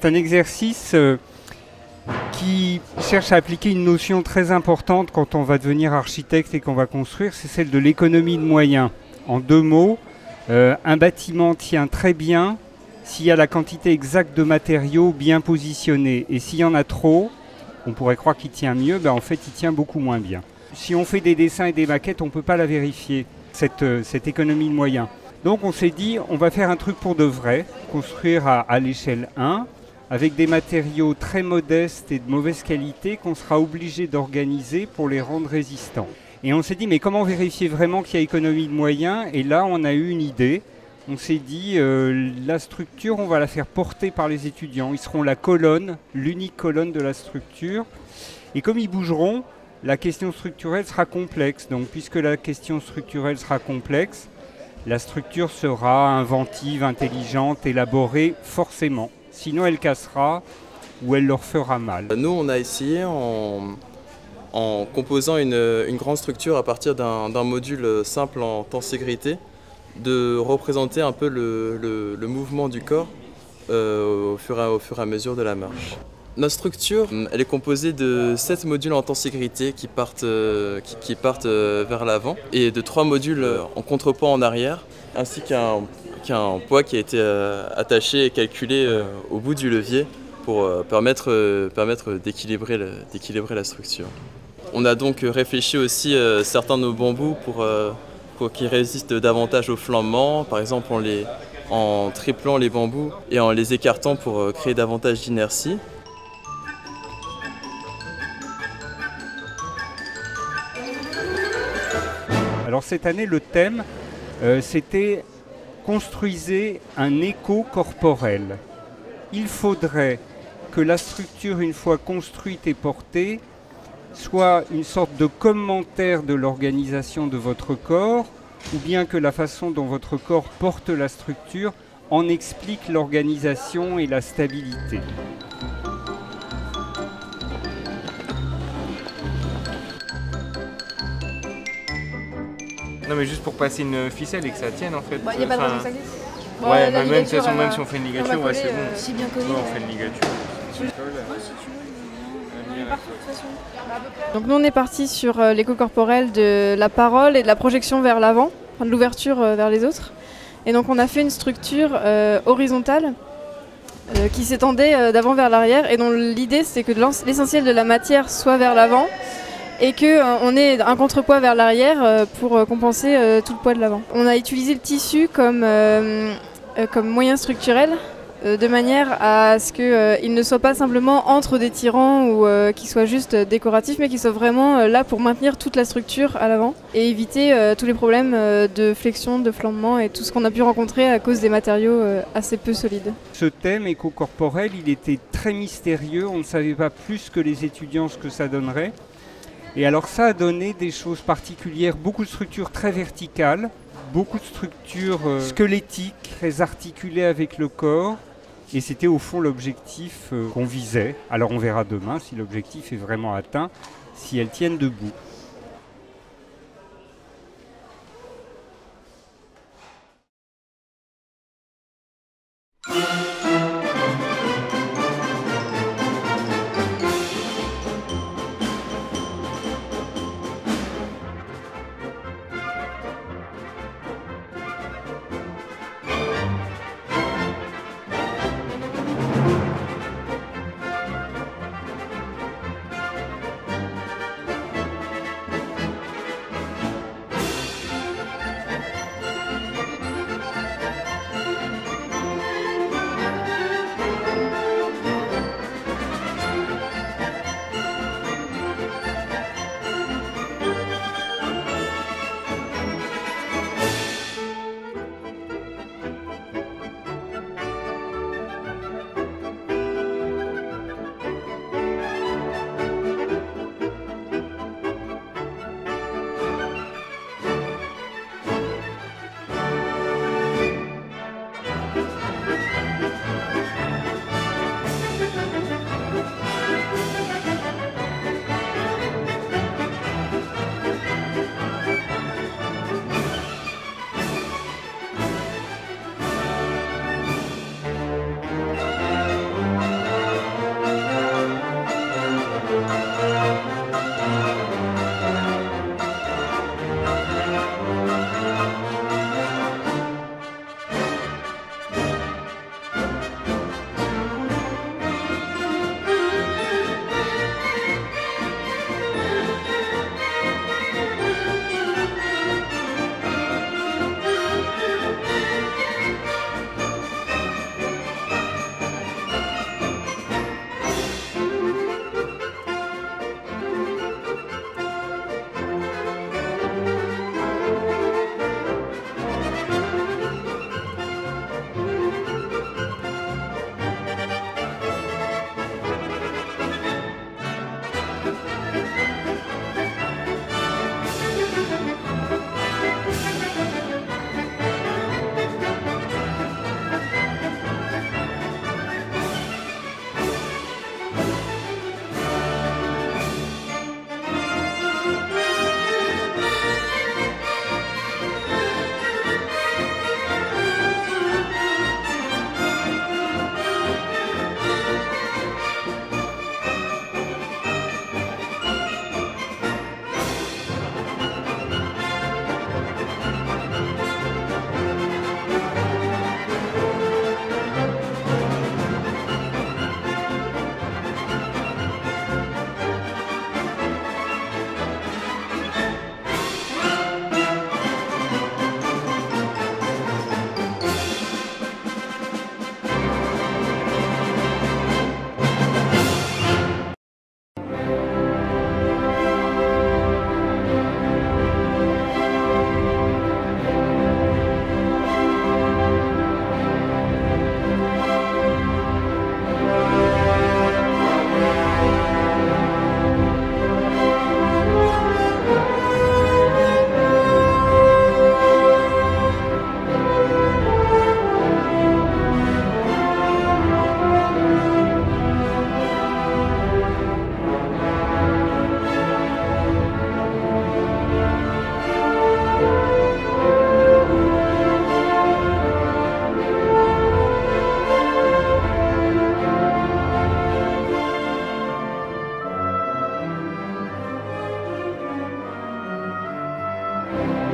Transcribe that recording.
C'est un exercice qui cherche à appliquer une notion très importante quand on va devenir architecte et qu'on va construire, c'est celle de l'économie de moyens. En deux mots, un bâtiment tient très bien s'il y a la quantité exacte de matériaux bien positionnés. Et s'il y en a trop, on pourrait croire qu'il tient mieux, en fait il tient beaucoup moins bien. Si on fait des dessins et des maquettes, on ne peut pas la vérifier, cette économie de moyens. Donc on s'est dit, on va faire un truc pour de vrai, construire à l'échelle 1, avec des matériaux très modestes et de mauvaise qualité qu'on sera obligé d'organiser pour les rendre résistants. Et on s'est dit, mais comment vérifier vraiment qu'il y a économie de moyens? Et là, on a eu une idée. On s'est dit, la structure, on va la faire porter par les étudiants. Ils seront la colonne, l'unique colonne de la structure. Et comme ils bougeront, la question structurelle sera complexe. Donc, puisque la question structurelle sera complexe, la structure sera inventive, intelligente, élaborée, forcément. Sinon, elle cassera ou elle leur fera mal. Nous, on a essayé en composant une grande structure à partir d'un module simple en temps sécurité, de représenter un peu le mouvement du corps au fur et à mesure de la marche. Notre structure, elle est composée de 7 modules en temps sécurité qui partent vers l'avant et de 3 modules en contrepoids en arrière, ainsi qu'un poids qui a été attaché et calculé au bout du levier pour permettre d'équilibrer la structure. On a donc réfléchi aussi certains de nos bambous pour qu'ils résistent davantage au flambement, par exemple en triplant les bambous et en les écartant pour créer davantage d'inertie. Alors cette année, le thème, c'était « Construisez un écho corporel ». Il faudrait que la structure, une fois construite et portée, soit une sorte de commentaire de l'organisation de votre corps, ou bien que la façon dont votre corps porte la structure en explique l'organisation et la stabilité. Non mais juste pour passer une ficelle et que ça tienne en fait. Il n'y a pas de raison que ça glisse. Bon, ouais, même de toute façon, même si on fait une ligature, coller, c'est bon. Si bien collé. Ouais, on fait une ligature. Donc nous on est parti sur l'écho corporel de la parole et de la projection vers l'avant, enfin de l'ouverture vers les autres. Et donc on a fait une structure horizontale qui s'étendait d'avant vers l'arrière et dont l'idée c'est que l'essentiel de la matière soit vers l'avant et qu'on ait un contrepoids vers l'arrière pour compenser tout le poids de l'avant. On a utilisé le tissu comme moyen structurel de manière à ce qu'il ne soit pas simplement entre des tirants ou qu'il soit juste décoratif, mais qu'il soit vraiment là pour maintenir toute la structure à l'avant et éviter tous les problèmes de flexion, de flambement et tout ce qu'on a pu rencontrer à cause des matériaux assez peu solides. Ce thème éco-corporel, il était très mystérieux, on ne savait pas plus que les étudiants ce que ça donnerait. Et alors ça a donné des choses particulières, beaucoup de structures très verticales, beaucoup de structures squelettiques, très articulées avec le corps. Et c'était au fond l'objectif qu'on visait. Alors on verra demain si l'objectif est vraiment atteint, si elles tiennent debout. Merci.